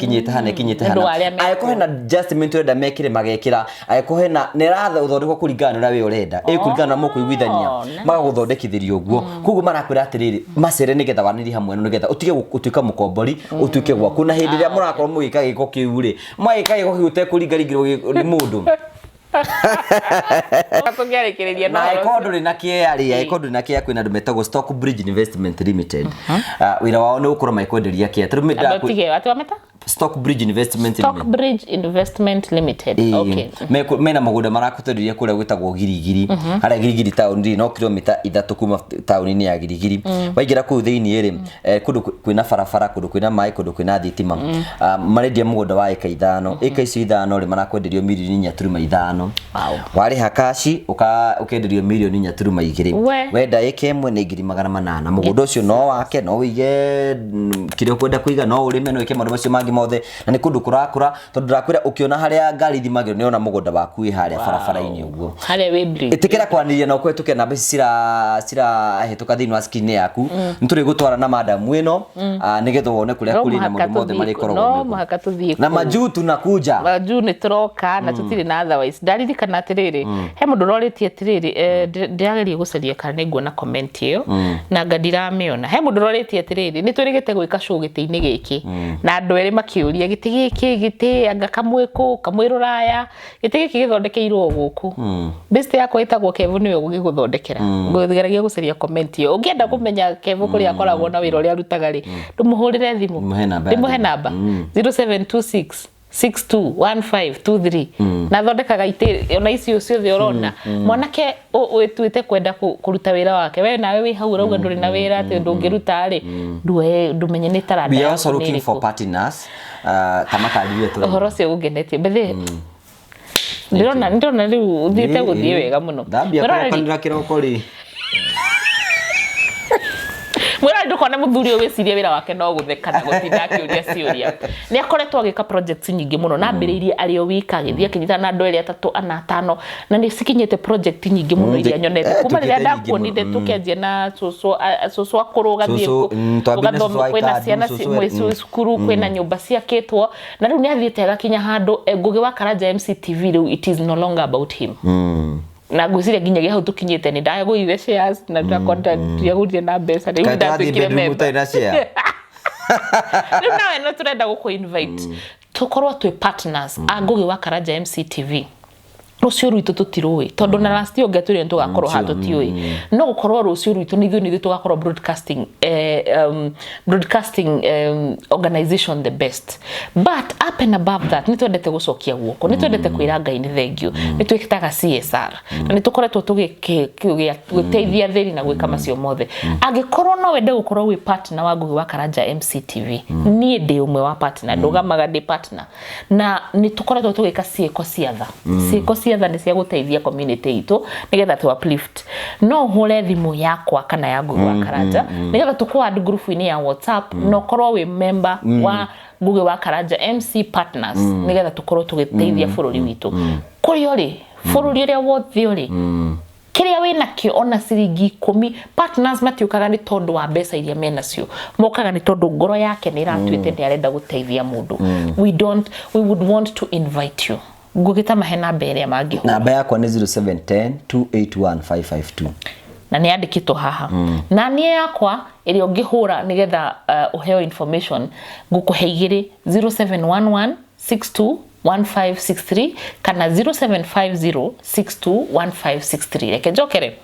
ayeko hena adjustment renda mekire magekira ayeko hena niratha uthondeko kuringana na we urenda kuringana na mukuiguithania magaguthondekithirio guo kugu marakwira atiriri macere nigetha waniri hamwe no nigetha utige gutuika mukombori utuike gwaku na hindi ria murakorwo mugika giko kiu ri maika giko kiute kuringarigirwo ni mundu Atungarikiria na ikondo na kia kwina ndumetagwo Stock Bridge Investment Limited. Wira wao ni ukora maikwenderia kia turumida Stock Bridge Investment Limited. Okay. Mena magunda marakuteriria kuria gwitagwo girigiri. Haria girigiri town ri no kilomita 3 kuma town-ini ya girigiri. Waigira ku thiini ri kundu kwina barabara kundu kwina mai kundu kwina thitima. Marendia mugunda wa eka 5. Eka icio 5 ri marakwenderio milioni 4.5. Wow. Wari hakashi ukenderio milioni 4.2. Wenda eka imwe ni 800,000. Mugunda ucio no wake no wige kirio kwenda kuiga no urime no ike maundu macio mangi mothe na ni kundu kurakura tondu ndakwira ukiona haria ngari thimagiro ni ona mugunda waku haria barabara-ini uguo haria we break itikira kwaniria na ukwe tuke na mbeca cira hituka thini wa screen yaku nituri gutwara na madam ino nigetha wone kuria kuri na maundu mothe mari korogwo no muhaka tuthie na majuu tunakuja majuu ni turoka na tutiri na otherwise ndariri kana atiriri he mundu roritie atiriri ndirageria gucaria kana niguona comment iyo na ngadirameona he mundu roritie atiriri ni turigite gwika show giti-ini giki na andu eri makiuria giti giki anga kamwiko kamwiruraya giti giki githondekeirwo guku best yakwa itagwo Kevu niwe gugiguthondekera ngũthigeragia gucaria comment iyo ungienda kumenya Kevu kuri akoragwo na wira uria arutaga ri ndumuhurire thimu ndimuhe namba 0726 621523 na thondekaga ite ona icio ciothe urona mwanake wituite kwenda kuruta wira wake we nawe wi hau rauga nduri na wira ati ndungiruta ri ndumenye ni taranda we are also looking for partners kama kadiwe tu horo cio ungenetie bethe ndona riu uthite guthie wega muno ndambia kiroko ri mwira ndukona muthuri wicirie wira wake no gutheka na gutinda akiuria ciuria ni akoretwo agika projects nyingi muno na mbiriirie ari o wika githia kinyita na andu eri 3 ana 5 na ni sikinyete project nyingi muno iria nyonete kuma riria ndakuonire tukenjie na soso akuruga thie tugathoma kwina ciana mwe cukuru kwina nyumba ciakitwo na riu ni athiete agakinya handu ngugi wa Karanja MCTV riu it is no longer about him na gwiciria nginyagia hau tukinyite ni ndagũire shares na ndakonta yagurie na mbeca riu ndatwikire member riu nawe no turenda guku invite tukorwo twi partners a ngugi wa Karanja MCTV rucio rwitu tutirui tondu na last year ngaturi tugakorwo ha tutiui no gukorwo rucio rwitu ni ithuĩ tugakorwo broadcasting organization the best, but up and above that ni twendete gucokia guoko, ni twendete kwira Ngai ni thank you, ni twikitaga CSR na ni tukoretwo tugiteithia thiri na gwika macio mothe. Angikorwo no wende gukorwo wi partner wa Ngugi wa Karanja MCTV, ni ndi umwe wa partner, ndugamaga ndi partner, na ni tukoretwo tugika ciiko ciatha ciiko ciatha ni cia guteithia community itu nigetha tu uplift. No hore thimu yakwa kana ya Ngugi wa Karanja nigetha tukwa add group ini ya WhatsApp no korwo wi member wa Ngugi wa Karanja MC partners nigetha tukorwo tugiteithia bururi witu kuri ori bururi ria wothe ori kiria wina kio ona ciringi 10 partners matiukaga ni tondu wa mbeca iria mena cio, mokaga ni tondu ngoro yake ni iratuite ni arenda guteithia mundu. We would want to invite you. Ngugita mahena mbere mangi ho. Namba yakwa ni 0710 281 na ni andikitwo haha. Na nie yakwa iri ungihura nigetha uheo information ngukuhe igiri 0711 62 1563 kana 0750621563. Reke njokere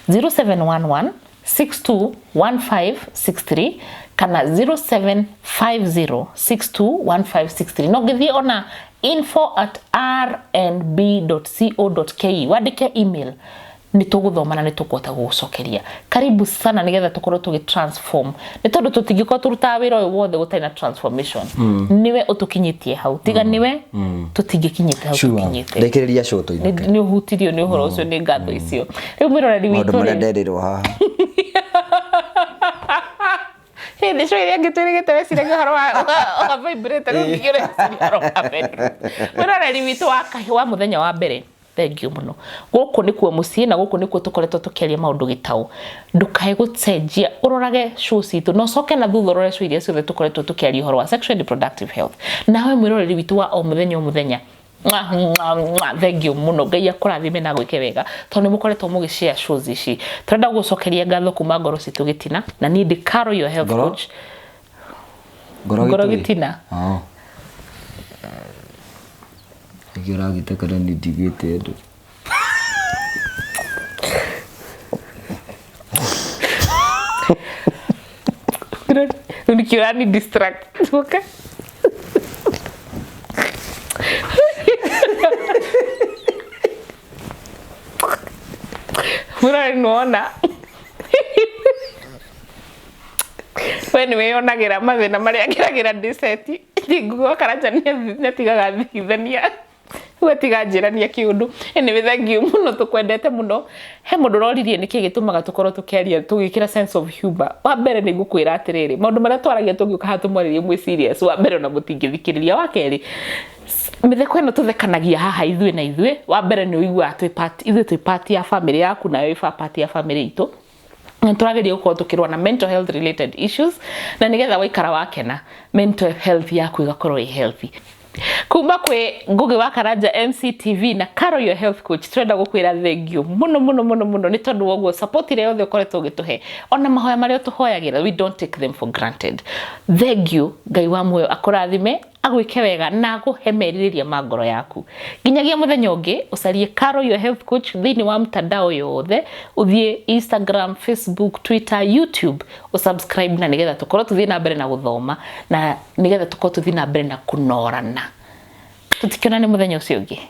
0711 621563 kana 0750621563. No githie ona info@rnb.co.ke wandike email ni tuguthoma na ni tukwota gucokeria. Karibu sana nigetha tukorwo tugitransform ni tondu tutingiko turuta wira uyu wothe gutaina transformation. Niwe utukinyitie hau tiga niwe tutingikinyite hau tukinyite ndekereria shoto ni uhutirio ni uhoro ucio ni ngatho icio. Riu miroreri witu ri nderirwo haha hindi cio iria ngitwirigite weciragia horo wa vibrator ngigire horo wa bedroom. Miroreri witu wa muthenya wa mbere, thank you muno. Guku nikuo mucii na guku nikuo tukoretwo tukiaria maundu gitau. Ndukae gucenjia urorage shows itu no coke na thutha urore show iria ciothe tukoretwo tukiaria horo wa sexual reproductive health. Nawe mwiroreri witu wa o muthenya thank you muno. Ngai akurathime na gwike wega tondu mukoretwo mugishare shows ici. Turenda gucokeria ngatho kuma ngoro citu gitina na ni ndi Caro your health coach. Ngoro gitina Gira gitakara ni digite ndu Unikira ni distract okay. Mura nuona when we onagira mathina maria ngiragira diseti Ngugi wa Karanja ni tigaga thithania wetiga njirania kiundu. Anyway, thank you muno, tukwendete muno. He mundu roririe niki gitumaga tukorwo tukiaria tugikira sense of humor. Wa mbere ni ngukwira atiriri maundu maria twaragia tungiuka hatumwaririe mwi serious. Wa mbere na mutingithikiriria. Wa keri mitheko ino tuthekanagia haha ithuĩ na ithuĩ. Wa mbere ni uigua ithuĩ part ya family yaku na wewe part ya family itu. Turageria gukorwo tukirwa na mental health related issues na nigetha waikara wakena mental health yaku igakorwo healthy. Kuma kwe Ngugi wa Karanja MCTV na Caro your health coach turenda gukwira thank you muno ni tondu woguo support ile yothe ukoretwo gituhe ona mahoya maria tuhoyagira we don't take them for granted. Thank you. Ngai wa muoyo akurathime agwike wega na aguhemeririria magoro yaku. Nginyagia muthenya ungi ucarie Caro your health coach thini wa mtandao yothe, uthie Instagram, Facebook, Twitter, YouTube, usubscribe na nigetha tukorwo tuthie na mbere na guthoma na nigetha tukorwo tuthie na mbere na kunorana. Tutikiona ni muthenya ucio ungi.